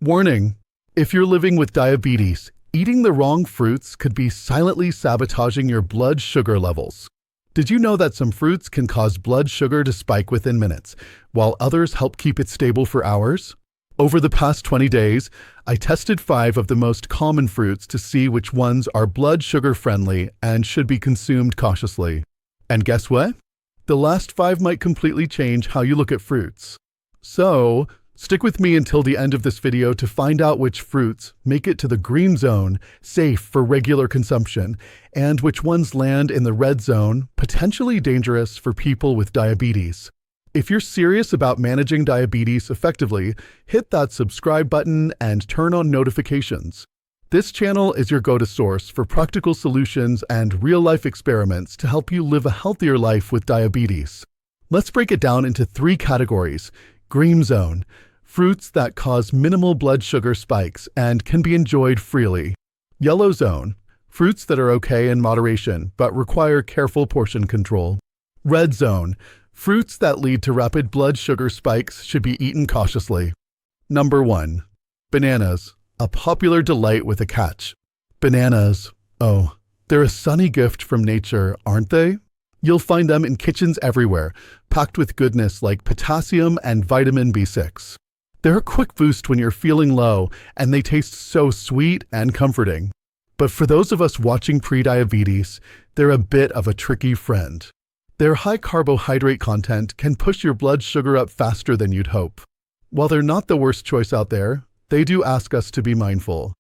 Warning: if you're living with diabetes, eating the wrong fruits could be silently sabotaging your blood sugar levels. Did you know that some fruits can cause blood sugar to spike within minutes, while others help keep it stable for hours? Over the past 20 days, I tested 5 of the most common fruits to see which ones are blood sugar friendly and should be consumed cautiously. And guess what? The last 5 might completely change how you look at fruits. So, stick with me until the end of this video to find out which fruits make it to the green zone, safe for regular consumption, and which ones land in the red zone, potentially dangerous for people with diabetes. If you're serious about managing diabetes effectively, hit that subscribe button and turn on notifications. This channel is your go-to source for practical solutions and real-life experiments to help you live a healthier life with diabetes. Let's break it down into 3 categories. Green zone: fruits that cause minimal blood sugar spikes and can be enjoyed freely. Yellow zone: fruits that are okay in moderation but require careful portion control. Red zone: fruits that lead to rapid blood sugar spikes should be eaten cautiously. Number 1. Bananas, a popular delight with a catch. Bananas. Oh, they're a sunny gift from nature, aren't they? You'll find them in kitchens everywhere, packed with goodness like potassium and vitamin B6. They're a quick boost when you're feeling low, and they taste so sweet and comforting. But for those of us watching prediabetes, they're a bit of a tricky friend. Their high carbohydrate content can push your blood sugar up faster than you'd hope. While they're not the worst choice out there, they do ask us to be mindful.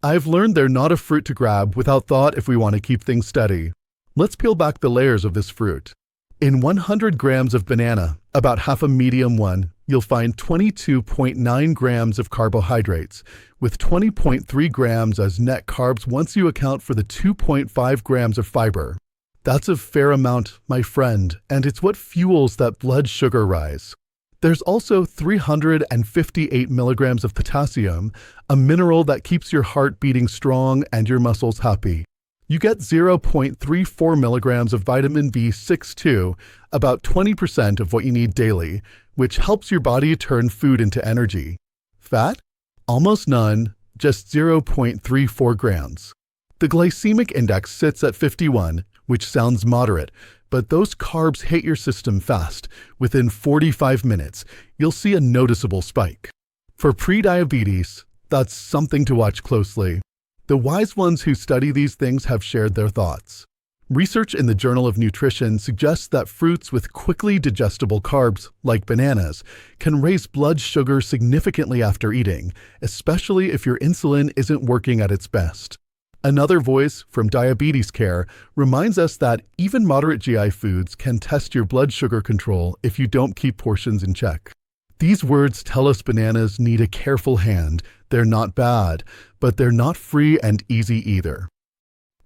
I've learned they're not a fruit to grab without thought if we want to keep things steady. Let's peel back the layers of this fruit. In 100 grams of banana, about half a medium one, you'll find 22.9 grams of carbohydrates, with 20.3 grams as net carbs once you account for the 2.5 grams of fiber. That's a fair amount, my friend, and it's what fuels that blood sugar rise. There's also 358 milligrams of potassium, a mineral that keeps your heart beating strong and your muscles happy. You get 0.34 milligrams of vitamin B6 too, about 20% of what you need daily, which helps your body turn food into energy. Fat? Almost none, just 0.34 grams. The glycemic index sits at 51, which sounds moderate, but those carbs hit your system fast. Within 45 minutes, you'll see a noticeable spike. For prediabetes, that's something to watch closely. The wise ones who study these things have shared their thoughts. Research in the Journal of Nutrition suggests that fruits with quickly digestible carbs, like bananas, can raise blood sugar significantly after eating, especially if your insulin isn't working at its best. Another voice from Diabetes Care reminds us that even moderate GI foods can test your blood sugar control if you don't keep portions in check. These words tell us bananas need a careful hand. They're not bad, but they're not free and easy either.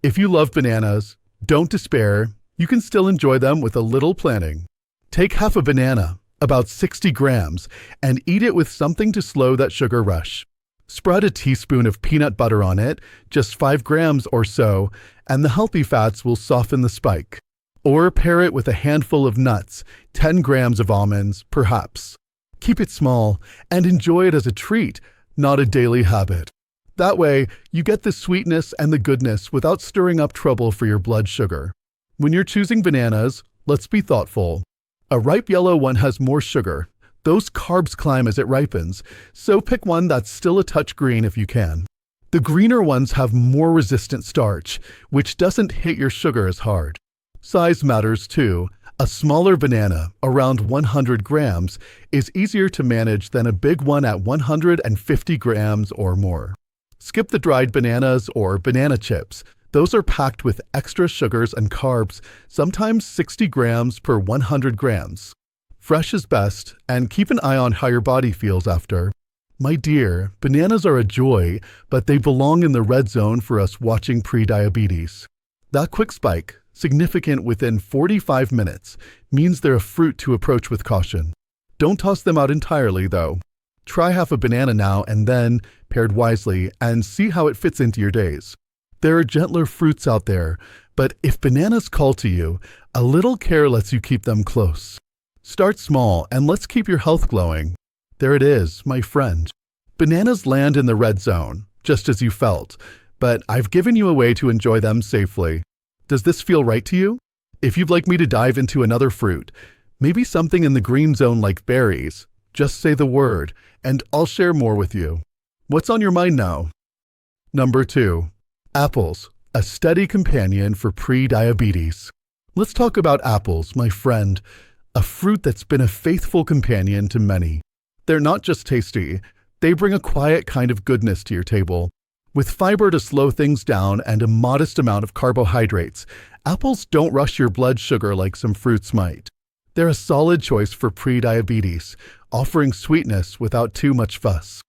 If you love bananas, don't despair. You can still enjoy them with a little planning. Take half a banana, about 60 grams, and eat it with something to slow that sugar rush. Spread a teaspoon of peanut butter on it, just 5 grams or so, and the healthy fats will soften the spike. Or pair it with a handful of nuts, 10 grams of almonds, perhaps. Keep it small and enjoy it as a treat, not a daily habit. That way, you get the sweetness and the goodness without stirring up trouble for your blood sugar. When you're choosing bananas, let's be thoughtful. A ripe yellow one has more sugar. Those carbs climb as it ripens, so pick one that's still a touch green if you can. The greener ones have more resistant starch, which doesn't hit your sugar as hard. Size matters too. A smaller banana, around 100 grams, is easier to manage than a big one at 150 grams or more. Skip the dried bananas or banana chips. Those are packed with extra sugars and carbs, sometimes 60 grams per 100 grams. Fresh is best, and keep an eye on how your body feels after. My dear, bananas are a joy, but they belong in the red zone for us watching prediabetes. That quick spike, significant within 45 minutes, means they're a fruit to approach with caution. Don't toss them out entirely, though. Try half a banana now and then, paired wisely, and see how it fits into your days. There are gentler fruits out there, but if bananas call to you, a little care lets you keep them close. Start small and let's keep your health glowing. There it is, my friend. Bananas land in the red zone, just as you felt, but I've given you a way to enjoy them safely. Does this feel right to you? If you'd like me to dive into another fruit, maybe something in the green zone like berries, just say the word, and I'll share more with you. What's on your mind now? Number 2. Apples, a steady companion for pre-diabetes. Let's talk about apples, my friend, a fruit that's been a faithful companion to many. They're not just tasty, they bring a quiet kind of goodness to your table. With fiber to slow things down and a modest amount of carbohydrates, apples don't rush your blood sugar like some fruits might. They're a solid choice for pre-diabetes, offering sweetness without too much fuss.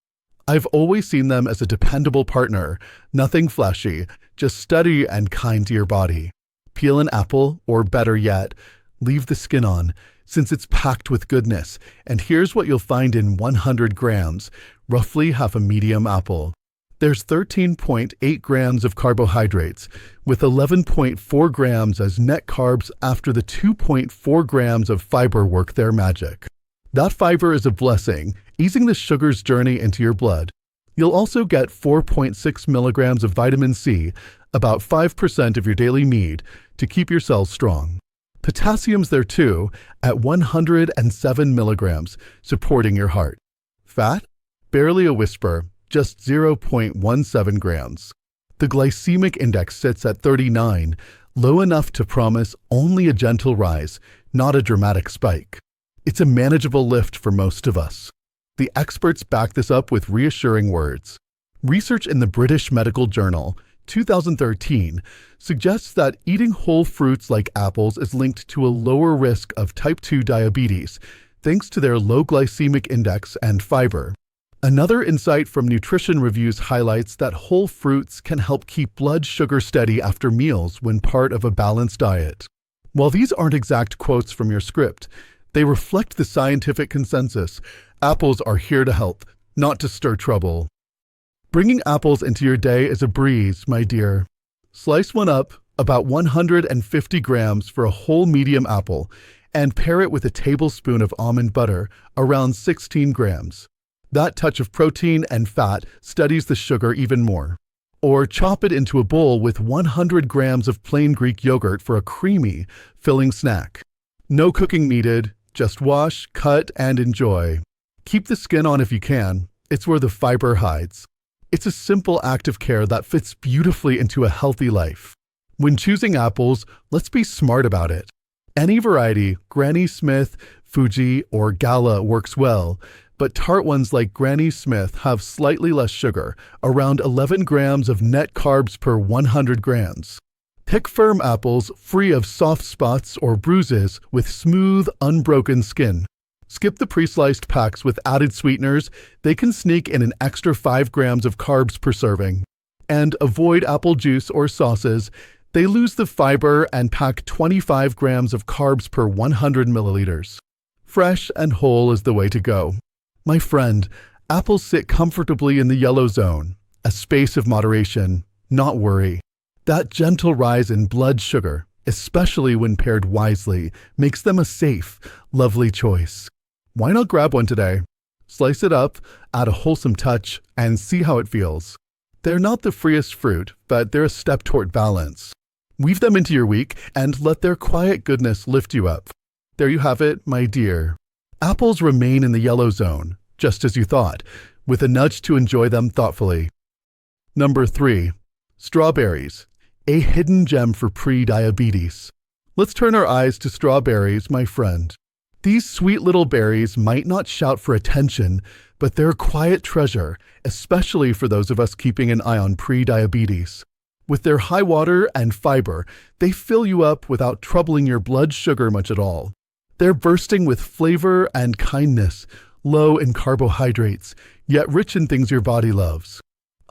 I've always seen them as a dependable partner, nothing flashy, just steady and kind to your body. Peel an apple, or better yet, leave the skin on, since it's packed with goodness, and here's what you'll find in 100 grams, roughly half a medium apple. There's 13.8 grams of carbohydrates, with 11.4 grams as net carbs after the 2.4 grams of fiber work their magic. That fiber is a blessing, easing the sugar's journey into your blood. You'll also get 4.6 milligrams of vitamin C, about 5% of your daily need, to keep your cells strong. Potassium's there too, at 107 milligrams, supporting your heart. Fat? Barely a whisper, just 0.17 grams. The glycemic index sits at 39, low enough to promise only a gentle rise, not a dramatic spike. It's a manageable lift for most of us. The experts back this up with reassuring words. Research in the British Medical Journal, 2013, suggests that eating whole fruits like apples is linked to a lower risk of type 2 diabetes, thanks to their low glycemic index and fiber. Another insight from Nutrition Reviews highlights that whole fruits can help keep blood sugar steady after meals when part of a balanced diet. While these aren't exact quotes from your script, they reflect the scientific consensus. Apples are here to help, not to stir trouble. Bringing apples into your day is a breeze, my dear. Slice one up, about 150 grams for a whole medium apple, and pair it with a tablespoon of almond butter, around 16 grams. That touch of protein and fat steadies the sugar even more. Or chop it into a bowl with 100 grams of plain Greek yogurt for a creamy, filling snack. No cooking needed, just wash, cut, and enjoy. Keep the skin on if you can, it's where the fiber hides. It's a simple act of care that fits beautifully into a healthy life. When choosing apples, let's be smart about it. Any variety, Granny Smith, Fuji, or Gala works well, but tart ones like Granny Smith have slightly less sugar, around 11 grams of net carbs per 100 grams. Pick firm apples free of soft spots or bruises with smooth, unbroken skin. Skip the pre-sliced packs with added sweeteners. They can sneak in an extra 5 grams of carbs per serving. And avoid apple juice or sauces. They lose the fiber and pack 25 grams of carbs per 100 milliliters. Fresh and whole is the way to go. My friend, apples sit comfortably in the yellow zone, a space of moderation, not worry. That gentle rise in blood sugar, especially when paired wisely, makes them a safe, lovely choice. Why not grab one today? Slice it up, add a wholesome touch, and see how it feels. They're not the freest fruit, but they're a step toward balance. Weave them into your week and let their quiet goodness lift you up. There you have it, my dear. Apples remain in the yellow zone, just as you thought, with a nudge to enjoy them thoughtfully. Number 3. Strawberries, a hidden gem for pre-diabetes. Let's turn our eyes to strawberries, my friend. These sweet little berries might not shout for attention, but they're a quiet treasure, especially for those of us keeping an eye on pre-diabetes. With their high water and fiber, they fill you up without troubling your blood sugar much at all. They're bursting with flavor and kindness, low in carbohydrates, yet rich in things your body loves.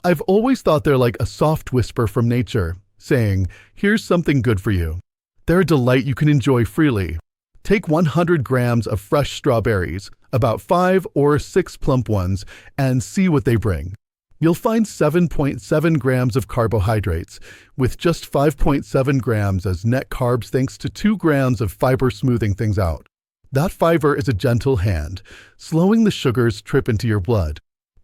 I've always thought they're like a soft whisper from nature, saying, here's something good for you. They're a delight you can enjoy freely. Take 100 grams of fresh strawberries, about 5 or 6 plump ones, and see what they bring. You'll find 7.7 grams of carbohydrates, with just 5.7 grams as net carbs thanks to 2 grams of fiber smoothing things out. That fiber is a gentle hand, slowing the sugar's trip into your blood.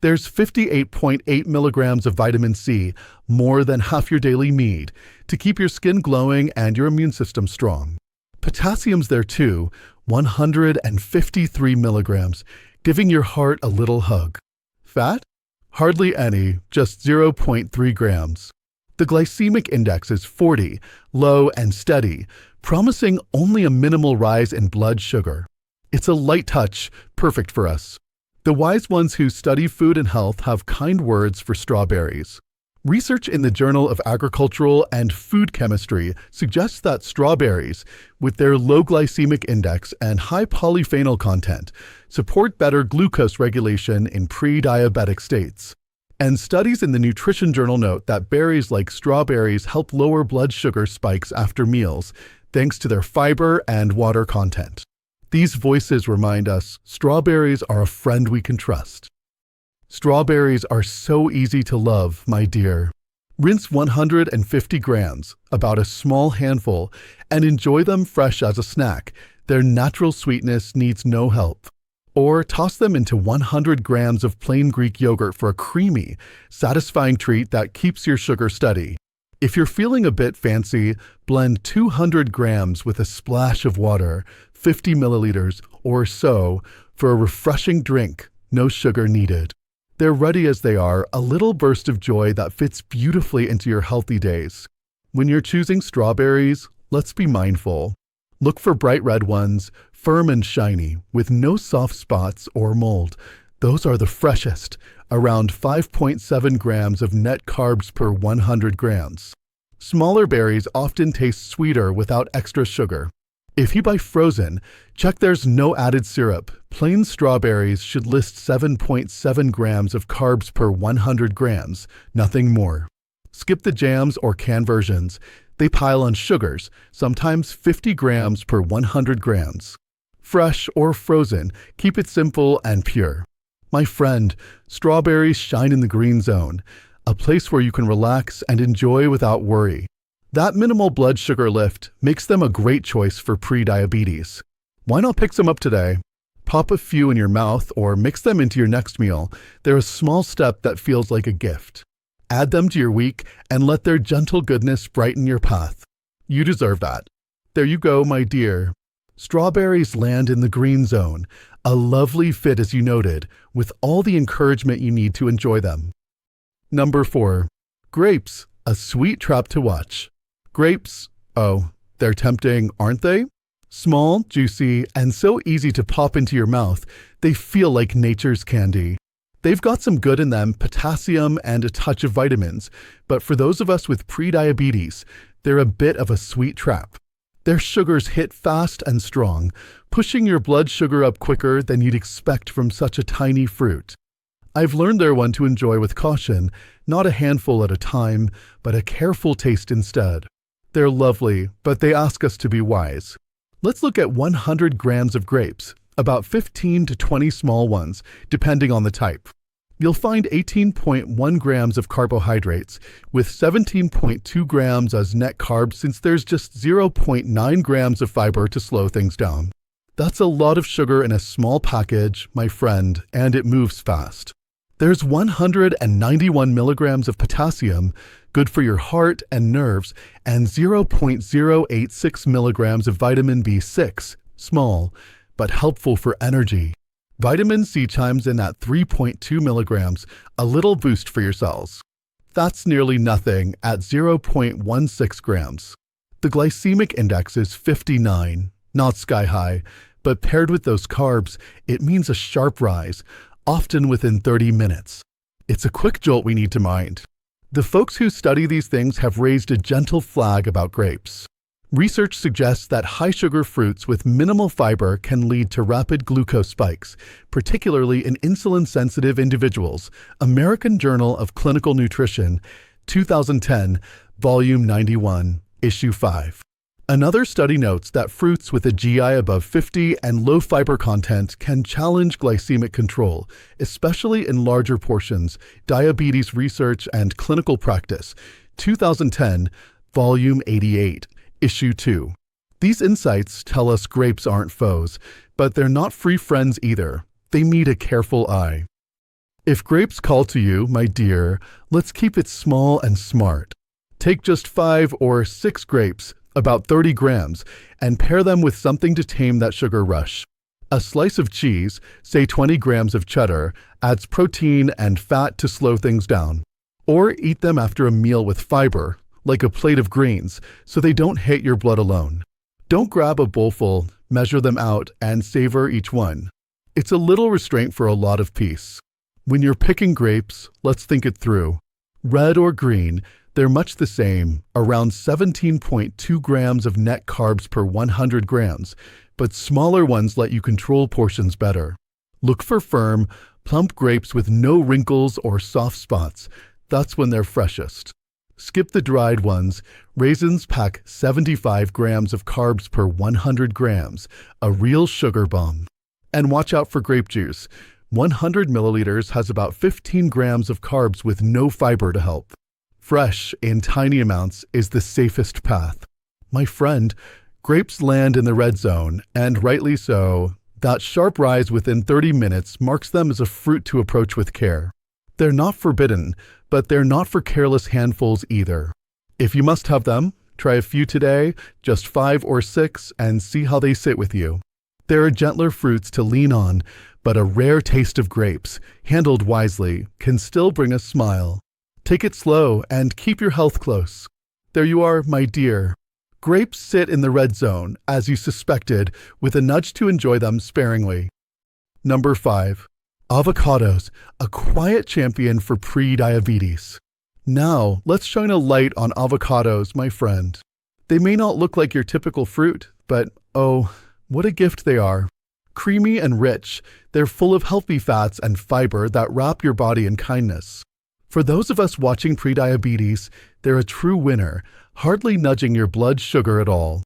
There's 58.8 milligrams of vitamin C, more than half your daily need, to keep your skin glowing and your immune system strong. Potassium's there too, 153 milligrams, giving your heart a little hug. Fat? Hardly any, just 0.3 grams. The glycemic index is 40, low and steady, promising only a minimal rise in blood sugar. It's a light touch, perfect for us. The wise ones who study food and health have kind words for strawberries. Research in the Journal of Agricultural and Food Chemistry suggests that strawberries, with their low glycemic index and high polyphenol content, support better glucose regulation in pre-diabetic states. And studies in the Nutrition Journal note that berries like strawberries help lower blood sugar spikes after meals, thanks to their fiber and water content. These voices remind us strawberries are a friend we can trust. Strawberries are so easy to love, my dear. Rinse 150 grams, about a small handful, and enjoy them fresh as a snack. Their natural sweetness needs no help. Or toss them into 100 grams of plain Greek yogurt for a creamy, satisfying treat that keeps your sugar steady. If you're feeling a bit fancy, blend 200 grams with a splash of water, 50 milliliters or so, for a refreshing drink, no sugar needed. They're ready as they are, a little burst of joy that fits beautifully into your healthy days. When you're choosing strawberries, let's be mindful. Look for bright red ones, firm and shiny, with no soft spots or mold. Those are the freshest, around 5.7 grams of net carbs per 100 grams. Smaller berries often taste sweeter without extra sugar. If you buy frozen, check there's no added syrup. Plain strawberries should list 7.7 grams of carbs per 100 grams, nothing more. Skip the jams or canned versions. They pile on sugars, sometimes 50 grams per 100 grams. Fresh or frozen, keep it simple and pure. My friend, strawberries shine in the green zone, a place where you can relax and enjoy without worry. That minimal blood sugar lift makes them a great choice for pre-diabetes. Why not pick some up today? Pop a few in your mouth or mix them into your next meal. They're a small step that feels like a gift. Add them to your week and let their gentle goodness brighten your path. You deserve that. There you go, my dear. Strawberries land in the green zone, a lovely fit as you noted, with all the encouragement you need to enjoy them. Number 4. Grapes, a sweet trap to watch. Grapes, oh, they're tempting, aren't they? Small, juicy, and so easy to pop into your mouth, they feel like nature's candy. They've got some good in them, potassium and a touch of vitamins, but for those of us with pre-diabetes, they're a bit of a sweet trap. Their sugars hit fast and strong, pushing your blood sugar up quicker than you'd expect from such a tiny fruit. I've learned they're one to enjoy with caution, not a handful at a time, but a careful taste instead. They're lovely, but they ask us to be wise. Let's look at 100 grams of grapes, about 15 to 20 small ones, depending on the type. You'll find 18.1 grams of carbohydrates, with 17.2 grams as net carbs since there's just 0.9 grams of fiber to slow things down. That's a lot of sugar in a small package, my friend, and it moves fast. There's 191 milligrams of potassium, good for your heart and nerves, and 0.086 milligrams of vitamin B6, small, but helpful for energy. Vitamin C chimes in at 3.2 milligrams, a little boost for your cells. That's nearly nothing at 0.16 grams. The glycemic index is 59, not sky high, but paired with those carbs, it means a sharp rise, often within 30 minutes. It's a quick jolt we need to mind. The folks who study these things have raised a gentle flag about grapes. Research suggests that high-sugar fruits with minimal fiber can lead to rapid glucose spikes, particularly in insulin-sensitive individuals. American Journal of Clinical Nutrition, 2010, Volume 91, Issue 5. Another study notes that fruits with a GI above 50 and low fiber content can challenge glycemic control, especially in larger portions. Diabetes Research and Clinical Practice, 2010, Volume 88, Issue 2. These insights tell us grapes aren't foes, but they're not free friends either. They need a careful eye. If grapes call to you, my dear, let's keep it small and smart. Take just 5 or 6 grapes, about 30 grams, and pair them with something to tame that sugar rush. A slice of cheese, say 20 grams of cheddar, adds protein and fat to slow things down. Or eat them after a meal with fiber, like a plate of greens, so they don't hit your blood alone. Don't grab a bowlful, measure them out, and savor each one. It's a little restraint for a lot of peace. When you're picking grapes, let's think it through. Red or green, they're much the same, around 17.2 grams of net carbs per 100 grams, but smaller ones let you control portions better. Look for firm, plump grapes with no wrinkles or soft spots. That's when they're freshest. Skip the dried ones. Raisins pack 75 grams of carbs per 100 grams, a real sugar bomb. And watch out for grape juice. 100 milliliters has about 15 grams of carbs with no fiber to help. Fresh, in tiny amounts, is the safest path. My friend, grapes land in the red zone, and rightly so. That sharp rise within 30 minutes marks them as a fruit to approach with care. They're not forbidden, but they're not for careless handfuls either. If you must have them, try a few today, just 5 or 6, and see how they sit with you. There are gentler fruits to lean on, but a rare taste of grapes, handled wisely, can still bring a smile. Take it slow and keep your health close. There you are, my dear. Grapes sit in the red zone, as you suspected, with a nudge to enjoy them sparingly. Number 5. Avocados, a quiet champion for pre-diabetes. Now, let's shine a light on avocados, my friend. They may not look like your typical fruit, but oh, what a gift they are. Creamy and rich, they're full of healthy fats and fiber that wrap your body in kindness. For those of us watching prediabetes, they're a true winner, hardly nudging your blood sugar at all.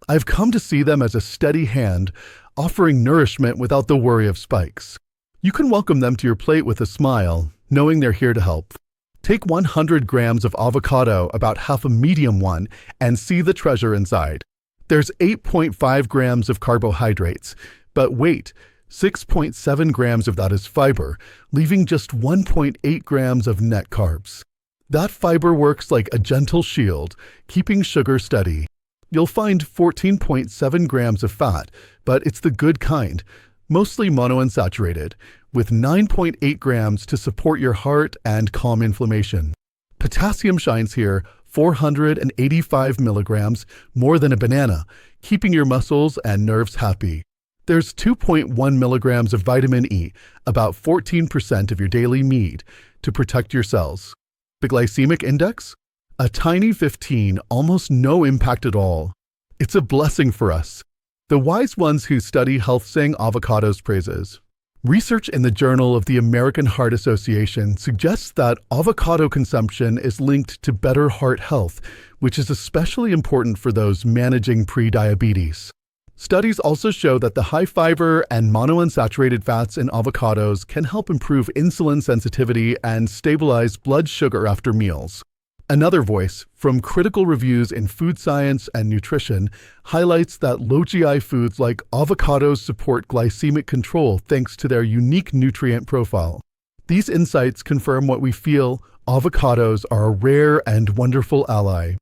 I've come to see them as a steady hand, offering nourishment without the worry of spikes. You can welcome them to your plate with a smile, knowing they're here to help. Take 100 grams of avocado, about half a medium one, and see the treasure inside. There's 8.5 grams of carbohydrates, but wait, 6.7 grams of that is fiber, leaving just 1.8 grams of net carbs. That fiber works like a gentle shield, keeping sugar steady. You'll find 14.7 grams of fat, but it's the good kind, mostly monounsaturated, with 9.8 grams to support your heart and calm inflammation. Potassium shines here, 485 milligrams, more than a banana, keeping your muscles and nerves happy. There's 2.1 milligrams of vitamin E, about 14% of your daily need, to protect your cells. The glycemic index? A tiny 15, almost no impact at all. It's a blessing for us. The wise ones who study health sing avocados' praises. Research in the Journal of the American Heart Association suggests that avocado consumption is linked to better heart health, which is especially important for those managing prediabetes. Studies also show that the high fiber and monounsaturated fats in avocados can help improve insulin sensitivity and stabilize blood sugar after meals. Another voice, from critical reviews in food science and nutrition, highlights that low GI foods like avocados support glycemic control thanks to their unique nutrient profile. These insights confirm what we feel: avocados are a rare and wonderful ally.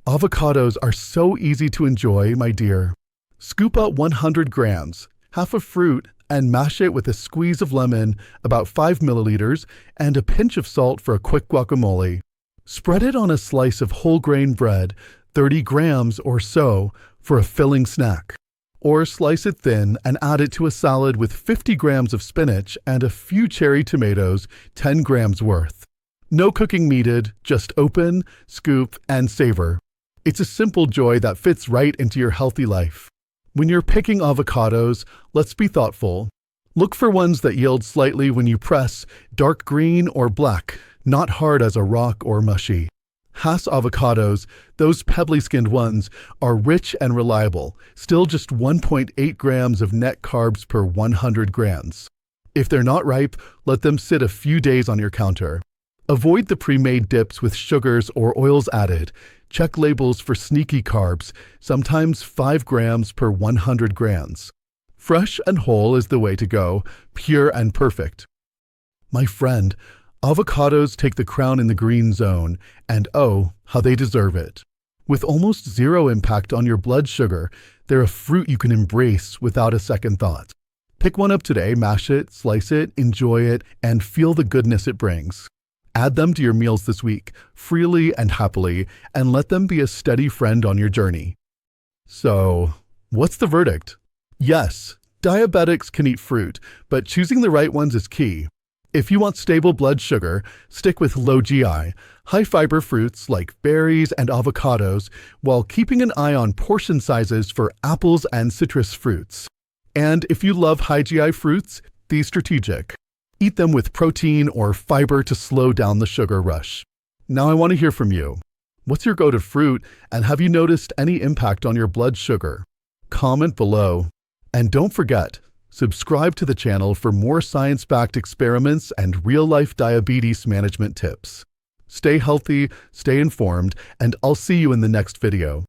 Avocados are so easy to enjoy, my dear. Scoop out 100 grams, half a fruit, and mash it with a squeeze of lemon, about 5 milliliters, and a pinch of salt for a quick guacamole. Spread it on a slice of whole grain bread, 30 grams or so, for a filling snack. Or slice it thin and add it to a salad with 50 grams of spinach and a few cherry tomatoes, 10 grams worth. No cooking needed, just open, scoop, and savor. It's a simple joy that fits right into your healthy life. When you're picking avocados, let's be thoughtful. Look for ones that yield slightly when you press, dark green or black, not hard as a rock or mushy. Hass avocados, those pebbly-skinned ones, are rich and reliable, still just 1.8 grams of net carbs per 100 grams. If they're not ripe, let them sit a few days on your counter. Avoid the pre-made dips with sugars or oils added. Check labels for sneaky carbs, sometimes 5 grams per 100 grams. Fresh and whole is the way to go, pure and perfect. My friend, avocados take the crown in the green zone, and oh, how they deserve it. With almost zero impact on your blood sugar, they're a fruit you can embrace without a second thought. Pick one up today, mash it, slice it, enjoy it, and feel the goodness it brings. Add them to your meals this week, freely and happily, and let them be a steady friend on your journey. So, what's the verdict? Yes, diabetics can eat fruit, but choosing the right ones is key. If you want stable blood sugar, stick with low GI, high-fiber fruits like berries and avocados, while keeping an eye on portion sizes for apples and citrus fruits. And if you love high GI fruits, be strategic. Eat them with protein or fiber to slow down the sugar rush. Now I want to hear from you. What's your go-to fruit, and have you noticed any impact on your blood sugar? Comment below. And don't forget, subscribe to the channel for more science-backed experiments and real-life diabetes management tips. Stay healthy, stay informed, and I'll see you in the next video.